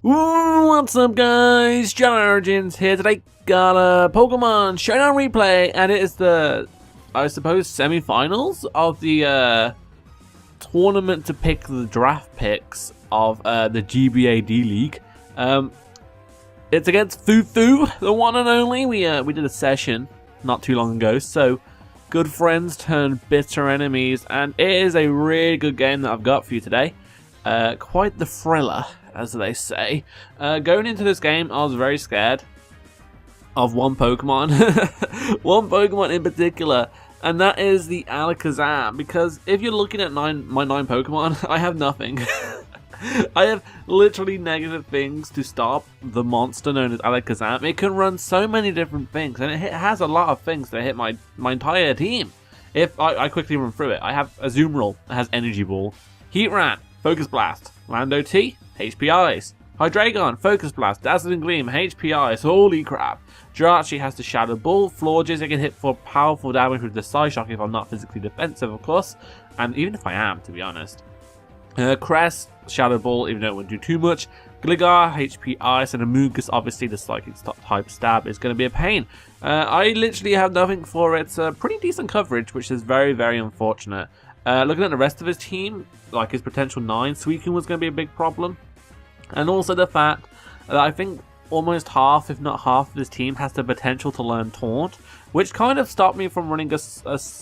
What's up, guys? JohnOrigins here today. Got a Pokemon Showdown replay, and it is the, I suppose, semi-finals of the tournament to pick the draft picks of the GBA D League. It's against FooFoo, the one and only. We did a session not too long ago, so good friends turned bitter enemies, and it is a really good game that I've got for you today. Quite the thriller, as they say. Going into this game, I was very scared of one Pokemon. One Pokemon in particular, and that is the Alakazam. Because if you're looking at my 9 Pokemon, I have nothing. I have literally negative things to stop the monster known as Alakazam. It can run so many different things, and it has a lot of things to hit my entire team. If I quickly run through it, I have a Azumarill that has Energy Ball, Heatran, Focus Blast, Lando T, HP Ice, Hydreigon, Focus Blast, Dazzling Gleam, HP Ice, holy crap. Jirachi has the Shadow Ball, Florges, I can hit for powerful damage with the Psyshock if I'm not physically defensive, of course, and even if I am, to be honest. Crest, Shadow Ball, even though it wouldn't do too much. Gligar, HP Ice, and Amoonguss, obviously the Psychic type stab is going to be a pain. I literally have nothing for its pretty decent coverage, which is very, very unfortunate. Looking at the rest of his team, like his potential 9, Suicune was going to be a big problem. And also the fact that I think almost half, if not half of his team has the potential to learn Taunt, which kind of stopped me from running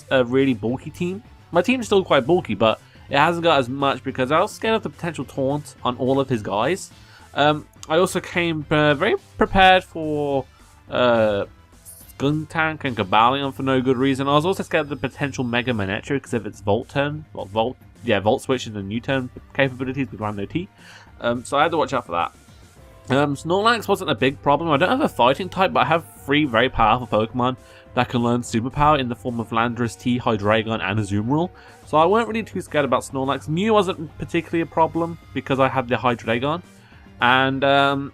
a really bulky team. My team's still quite bulky, but it hasn't got as much because I was scared of the potential Taunt on all of his guys. I also came very prepared for Skuntank and Gabalion for no good reason. I was also scared of the potential Mega Manectro because of its Volt turn, well, Volt switches and U-turn capabilities with Lando T. So I had to watch out for that. Snorlax wasn't a big problem. I don't have a fighting type, but I have 3 very powerful Pokemon that can learn Superpower in the form of Landorus T, Hydreigon, and Azumarill. So I weren't really too scared about Snorlax. Mew wasn't particularly a problem because I had the Hydreigon. And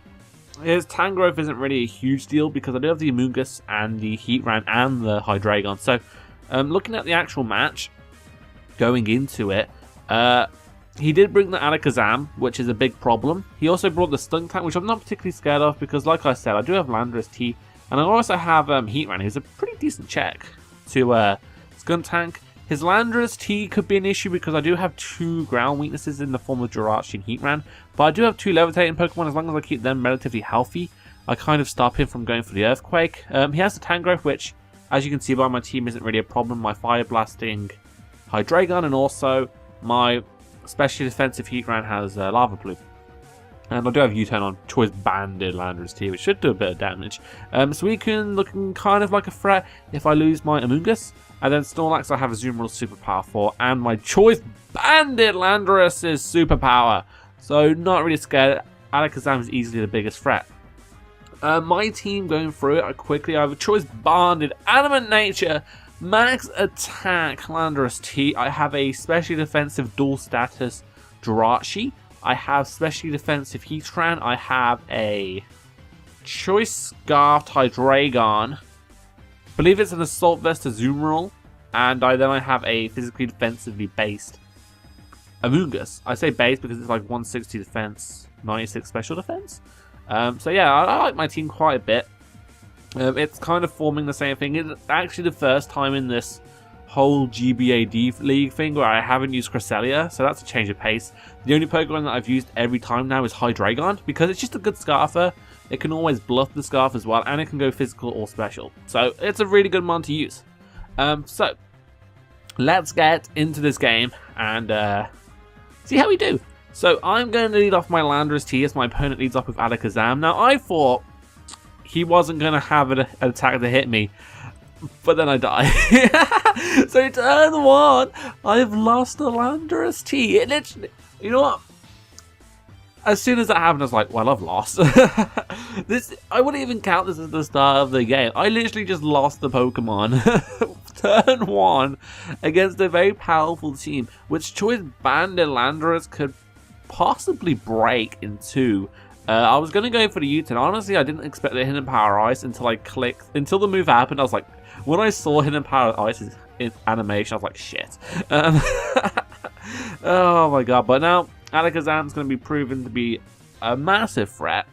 his Tangrowth isn't really a huge deal because I do have the Amoonguss and the Heatran and the Hydreigon. So looking at the actual match, going into it, he did bring the Alakazam, which is a big problem. He also brought the Skuntank, which I'm not particularly scared of because, like I said, I do have Landorus T, and I also have Heatran, who's a pretty decent check to Skuntank. His Landorus T could be an issue because I do have 2 ground weaknesses in the form of Jirachi and Heatran, but I do have 2 levitating Pokemon. As long as I keep them relatively healthy, I kind of stop him from going for the Earthquake. He has the Tangrowth, which, as you can see by my team, isn't really a problem. My Fire Blasting Hydreigon, and also my specially defensive Heatran has Lava Plume. And I do have U-turn on Choice Banded Landorus T, which should do a bit of damage. Suicune looking kind of like a threat if I lose my Amoonguss. And then Snorlax I have a Azumarill Superpower for, and my Choice Banded Landorus is Superpower. So not really scared. Alakazam is easily the biggest threat. My team going through it quickly, I have a Choice Banded Adamant Nature, Max Attack Landorus T. I have a specially defensive dual status Jirachi. I have specially defensive Heatran. I have a Choice Scarfed Hydreigon. I believe it's an Assault Vest Azumarill. And then I have a physically defensively based Amoonguss. I say base because it's like 160 defense, 96 special defense. So yeah, I like my team quite a bit. It's kind of forming the same thing. It's actually the first time in this whole GBA D League thing where I haven't used Cresselia, so that's a change of pace. The only Pokemon that I've used every time now is Hydreigon, because it's just a good Scarfer. It can always bluff the Scarf as well, and it can go physical or special. So it's a really good mon to use. So let's get into this game and see how we do. So I'm going to lead off my Landorus T as my opponent leads off with Alakazam. Now I thought he wasn't going to have an attack to hit me, but then I die. So turn 1, I've lost the Landorus T. It literally, you know what? As soon as that happened, I was like, well, I've lost. I wouldn't even count this as the start of the game. I literally just lost the Pokemon. Turn 1 against a very powerful team, which Choice Banded Landorus could possibly break in 2. I was going to go for the U-turn. Honestly, I didn't expect the Hidden Power Ice until the move happened. I was like, when I saw Hidden Power Ice in animation, I was like, shit. Oh my god. But now Alakazam's going to be proven to be a massive threat,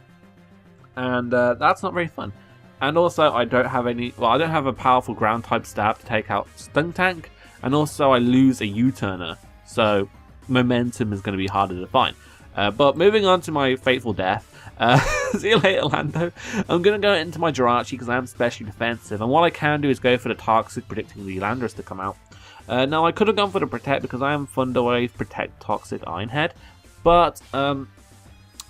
and that's not very fun. And also, I don't have a powerful ground type stab to take out Stuntank, and also I lose a U-turner, so momentum is going to be harder to find. But moving on to my fateful death, see you later, Lando. I'm going to go into my Jirachi because I am specially defensive, and what I can do is go for the Toxic, predicting the Landorus to come out. Now, I could have gone for the Protect because I am Thunderwave, Protect, Toxic, Ironhead, but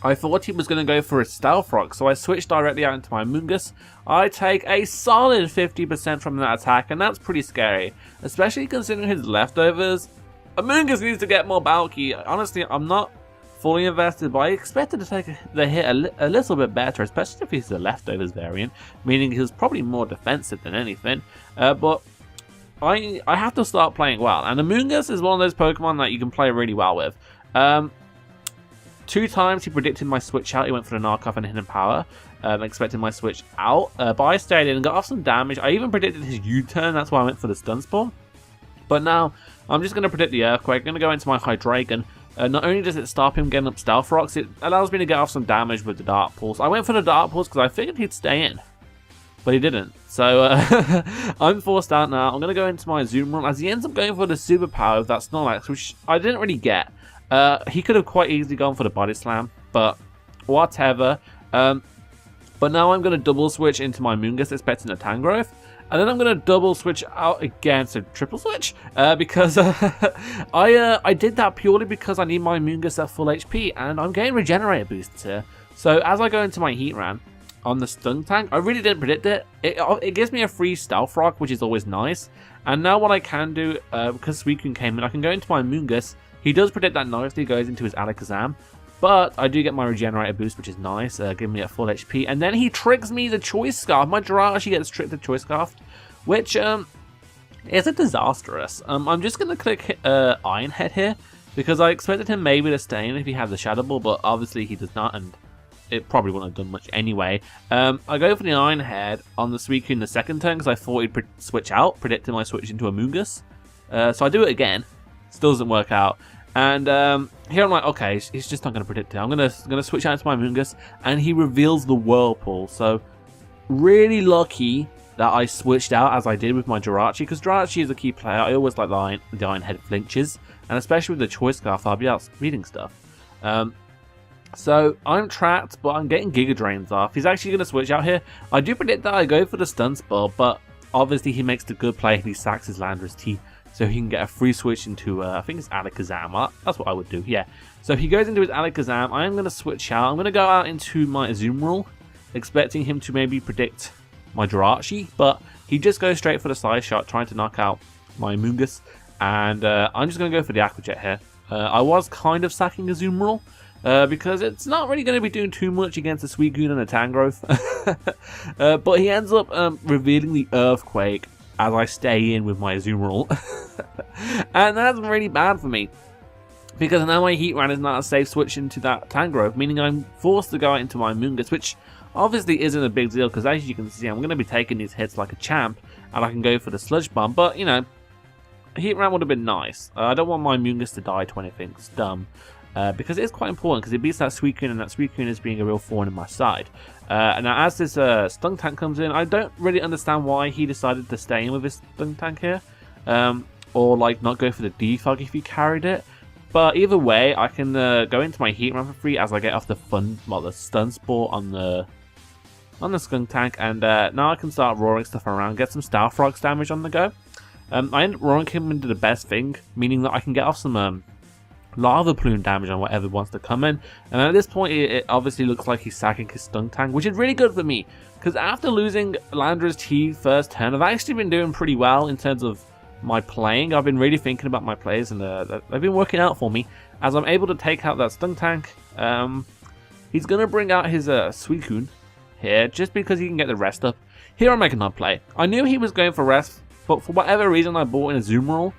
I thought he was going to go for a Stealth Rock, so I switched directly out into my Mungus. I take a solid 50% from that attack, and that's pretty scary, especially considering his leftovers. Mungus needs to get more bulky. Honestly, I'm not fully invested, but I expected to take the hit a little bit better, especially if he's the leftovers variant, meaning he was probably more defensive than anything. But I have to start playing well, and Mungus is one of those Pokemon that you can play really well with. 2 times he predicted my switch out. He went for the Knockoff and Hidden Power, expecting my switch out. But I stayed in and got off some damage. I even predicted his U-turn. That's why I went for the Stun Spore. But now I'm just going to predict the Earthquake. I'm going to go into my Hydreigon. Not only does it stop him getting up Stealth Rocks, it allows me to get off some damage with the Dark Pulse. I went for the Dark Pulse because I figured he'd stay in, but he didn't. So I'm forced out now. I'm going to go into my Azumarill as he ends up going for the Superpower with that Snorlax, which I didn't really get. He could have quite easily gone for the Body Slam, but whatever. But now I'm going to double switch into my Mungus, expecting a Tangrowth. And then I'm going to double switch out again, so triple switch, because I did that purely because I need my Mungus at full HP, and I'm getting Regenerator boosts here. So as I go into my Heatran on the Stuntank, I really didn't predict it. It gives me a free Stealth Rock, which is always nice. And now what I can do, because Suicune came in, I can go into my Mungus. He does predict that nicely, goes into his Alakazam. But I do get my Regenerator boost, which is nice, giving me a full HP. And then he tricks me the Choice Scarf. My Jirachi gets tricked the Choice Scarf, which is a disastrous. I'm just going to click Ironhead here, because I expected him maybe to stay in if he had the Shadow Ball, but obviously he does not, and it probably wouldn't have done much anyway. I go for the Ironhead on the Suicune the second turn, because I thought he'd switch out, predicting my switch into a Mungus. So I do it again. Still doesn't work out. And here I'm like, okay, he's just not going to predict it. I'm gonna switch out to my Mungus, and he reveals the Whirlpool. So really lucky that I switched out as I did with my Jirachi, because Jirachi is a key player. I always like the Ironhead flinches, and especially with the Choice Scarf, I'll be out reading stuff. So I'm trapped, but I'm getting Giga Drains off. He's actually going to switch out here. I do predict that I go for the Stun Spell, but obviously he makes the good play and he sacks his Landorus T, so he can get a free switch into, I think it's Alakazam. That's what I would do, yeah. So he goes into his Alakazam. I am going to switch out. I'm going to go out into my Azumarill, expecting him to maybe predict my Jirachi, but he just goes straight for the Side Shot, trying to knock out my Mungus, and I'm just going to go for the Aqua Jet here. I was kind of sacking Azumarill, because it's not really going to be doing too much against a Suicune and a Tangrowth. But he ends up revealing the Earthquake as I stay in with my Azumarill. And that's really bad for me, because now my Heatran is not a safe switch into that Tangrowth, meaning I'm forced to go out into my Mungus, which obviously isn't a big deal, because as you can see, I'm going to be taking these hits like a champ, and I can go for the Sludge Bomb, but, you know, Heatran would have been nice. I don't want my Mungus to die to anything dumb, because it is quite important, because it beats that Suicune, and that Suicune is being a real thorn in my side. Now, as this Stuntank comes in, I don't really understand why he decided to stay in with his Stuntank here, or like not go for the Defog if he carried it. But either way, I can go into my Heatran for free as I get off the the Stun Spore on the Skuntank, and now I can start roaring stuff around, get some Stealth Rocks damage on the go. I end up roaring him into the best thing, meaning that I can get off some Lava Plume damage on whatever wants to come in. And at this point, it obviously looks like he's sacking his Stuntank, which is really good for me, because after losing Landorus T first turn, I've actually been doing pretty well in terms of my playing. I've been really thinking about my plays, and they've been working out for me, as I'm able to take out that Stuntank. He's going to bring out his Suicune here, just because he can get the rest up. Here I'm making that play. I knew he was going for rest, but for whatever reason I bought in a Azumarill.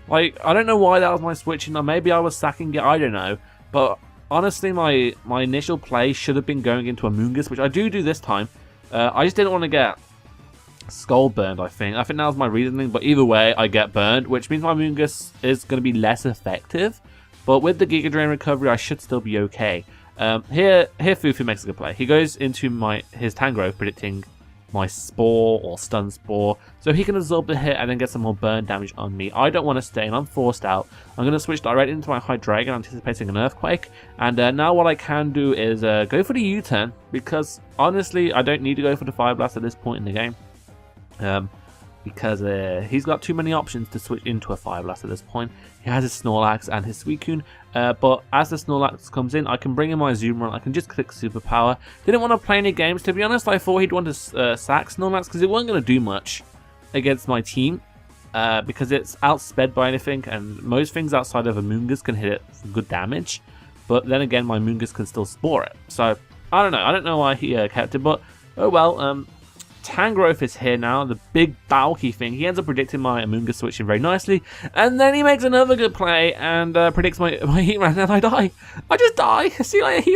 Like, I don't know why that was my switching, or maybe I was sacking it, I don't know. But honestly, my initial play should have been going into a Mungus, which I do this time. I just didn't want to get Skull burned, I think. I think that was my reasoning, but either way, I get burned, which means my Mungus is going to be less effective. But with the Giga Drain recovery, I should still be okay. Here FooFoo makes a good play. He goes into his Tangrowth, predicting my Spore or Stun Spore, so he can absorb the hit and then get some more burn damage on me. I don't want to stay and I'm forced out. I'm going to switch directly into my Hydreigon, anticipating an Earthquake, and now what I can do is go for the U-turn, because honestly I don't need to go for the Fire Blast at this point in the game. Because he's got too many options to switch into a Fire Blast at this point. He has his Snorlax and his Suicune, but as the Snorlax comes in, I can bring in my Azumarill, I can just click Superpower. Didn't want to play any games, to be honest. I thought he'd want to sack Snorlax, because it wasn't going to do much against my team, because it's outsped by anything, and most things outside of a Moongus can hit it for good damage, but then again, my Moongus can still Spore it. So, I don't know why he kept it, but oh well. Tangrowth is here now, the big bulky thing. He ends up predicting my Amoonguss switching very nicely, and then he makes another good play and predicts my Heatran, and I die. I just die. See you later,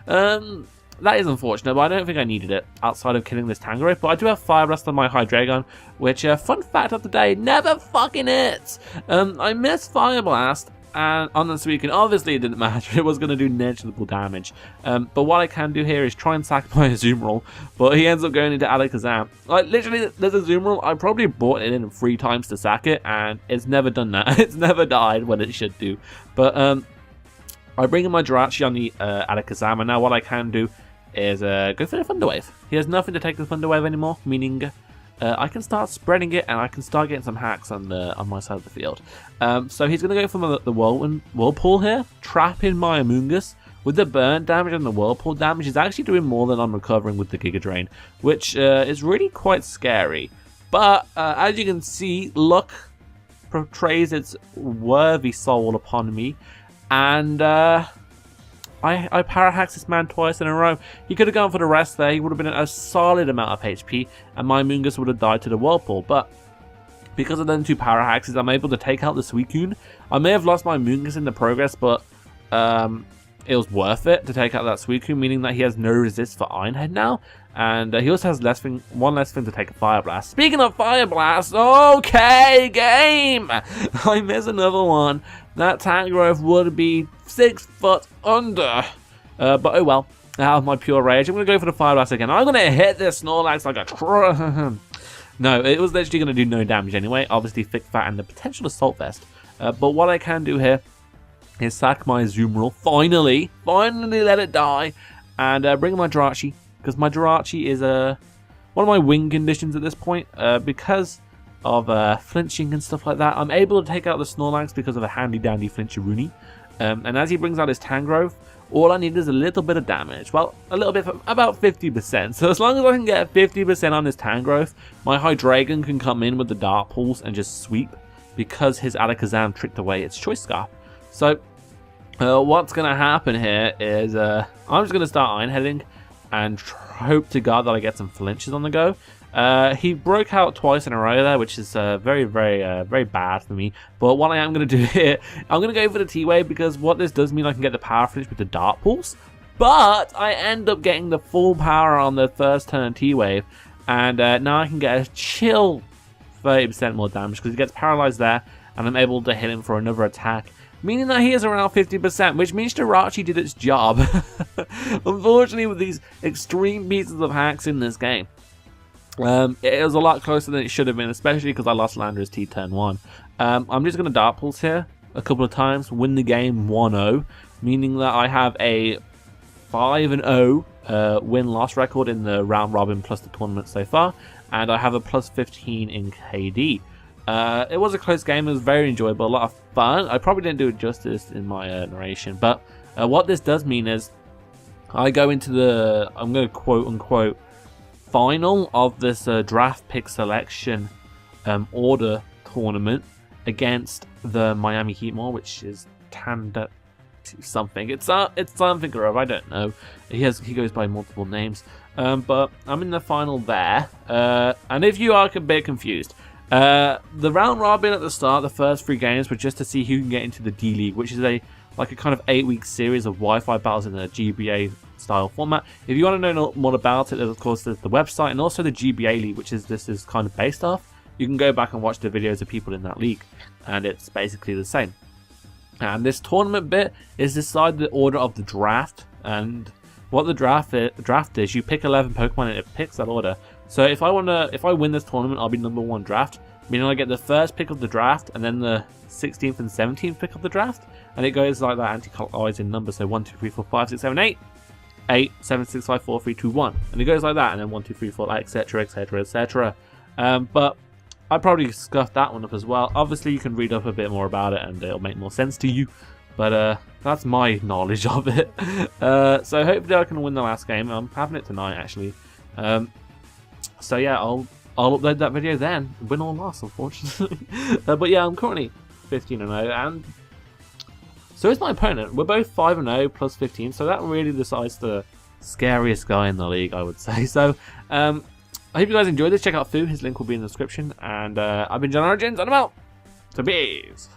Heatran. That is unfortunate, but I don't think I needed it outside of killing this Tangrowth. But I do have Fire Blast on my Hydreigon, which, fun fact of the day, never fucking hits. I missed Fire Blast. And on the Suicune, obviously it didn't matter, it was going to do negligible damage. But what I can do here is try and sack my Azumarill, but he ends up going into Alakazam. Like, literally, there's Azumarill, I probably brought it in 3 times to sack it, and it's never done that. It's never died when it should do. But I bring in my Jirachi on the Alakazam, and now what I can do is go for the Thunder Wave. He has nothing to take the Thunder Wave anymore, meaning I can start spreading it, and I can start getting some hacks on my side of the field. So he's going to go for the Whirlpool here, trapping my Amoonguss. With the burn damage and the Whirlpool damage, he's actually doing more than I'm recovering with the Giga Drain, which is really quite scary. But as you can see, luck portrays its worthy soul upon me, and I para-hacked this man twice in a row. He could have gone for the rest there. He would have been a solid amount of HP, and my Moongus would have died to the Whirlpool. But because of them 2 para-hacks, I'm able to take out the Suicune. I may have lost my Moongus in the progress, but it was worth it to take out that Suicune, meaning that he has no resist for Iron Head now. And he also has one less thing to take a Fire Blast. Speaking of Fire Blast, okay, game! I miss another one. That Tangrowth would be 6 foot under. But oh well, out of my pure rage, I'm going to go for the Fire Blast again. I'm going to hit this Snorlax like a... No, it was literally going to do no damage anyway. Obviously, Thick Fat and the potential Assault Vest. But what I can do here is sack my Azumarill. Finally let it die. And bring in my Jirachi. Because my Jirachi is one of my win conditions at this point. Because of flinching and stuff like that, I'm able to take out the Snorlax because of a handy dandy flincheroonie. And as he brings out his Tangrowth, all I need is a little bit of damage. Well, a little bit, about 50%. So as long as I can get 50% on this Tangrowth, my Hydreigon can come in with the Dark Pulse and just sweep, because his Alakazam tricked away its Choice Scarf. So what's going to happen here is I'm just going to start Iron Heading and hope to God that I get some flinches on the go. He broke out twice in a row there, which is very bad for me. But what I am going to do here, I'm going to go for the T-Wave, because what this does mean I can get the power flinch with the Dark Pulse. But I end up getting the full power on the first turn T-Wave, and now I can get a chill 30% more damage, because he gets paralyzed there, and I'm able to hit him for another attack, meaning that he is around 50%, which means Jirachi did its job. Unfortunately, with these extreme pieces of hacks in this game, it was a lot closer than it should have been, especially because I lost Landra's T turn 1. I'm just going to Dark Pulse here a couple of times, win the game 1-0, meaning that I have a 5-0 win-loss record in the round robin plus the tournament so far, and I have a plus 15 in KD. It was a close game, it was very enjoyable, a lot of fun. I probably didn't do it justice in my narration, but what this does mean is I go into the, I'm going to quote unquote, final of this draft pick selection order tournament against the Miami Heatmore, which is Tanda something. It's something or other, I don't know. He goes by multiple names, but I'm in the final there. And if you are a bit confused, the round robin at the start, the first 3 games were just to see who can get into the D League, which is a kind of 8-week series of Wi-Fi battles in a GBA style format. If you want to know more about it, of course there's the website and also the GBA League, which this is kind of based off. You can go back and watch the videos of people in that league, and it's basically the same. And this tournament bit is decide the order of the draft, and what the draft is, you pick 11 Pokemon and it picks that order. So if I win this tournament, I'll be #1 draft, meaning I get the first pick of the draft and then the 16th and 17th pick of the draft, and it goes like that anti-clockwise in numbers. So 1, 2, 3, 4, 5, 6, 7, 8, 8, 7, 6, 5, 4, 3, 2, 1, and it goes like that, and then 1, 2, 3, 4, etc., etc., etc. But I'd probably scuff that one up as well. Obviously, you can read up a bit more about it, and it'll make more sense to you. But that's my knowledge of it. So hopefully I can win the last game. I'm having it tonight, actually. So yeah, I'll upload that video then. Win or loss, unfortunately. But yeah, I'm currently 15-0, and so is my opponent. We're both 5-0 plus 15, so that really decides the scariest guy in the league, I would say. So I hope you guys enjoyed this. Check out FooFoo. His link will be in the description. And I've been JohnOrigins, and I'm out. So peace.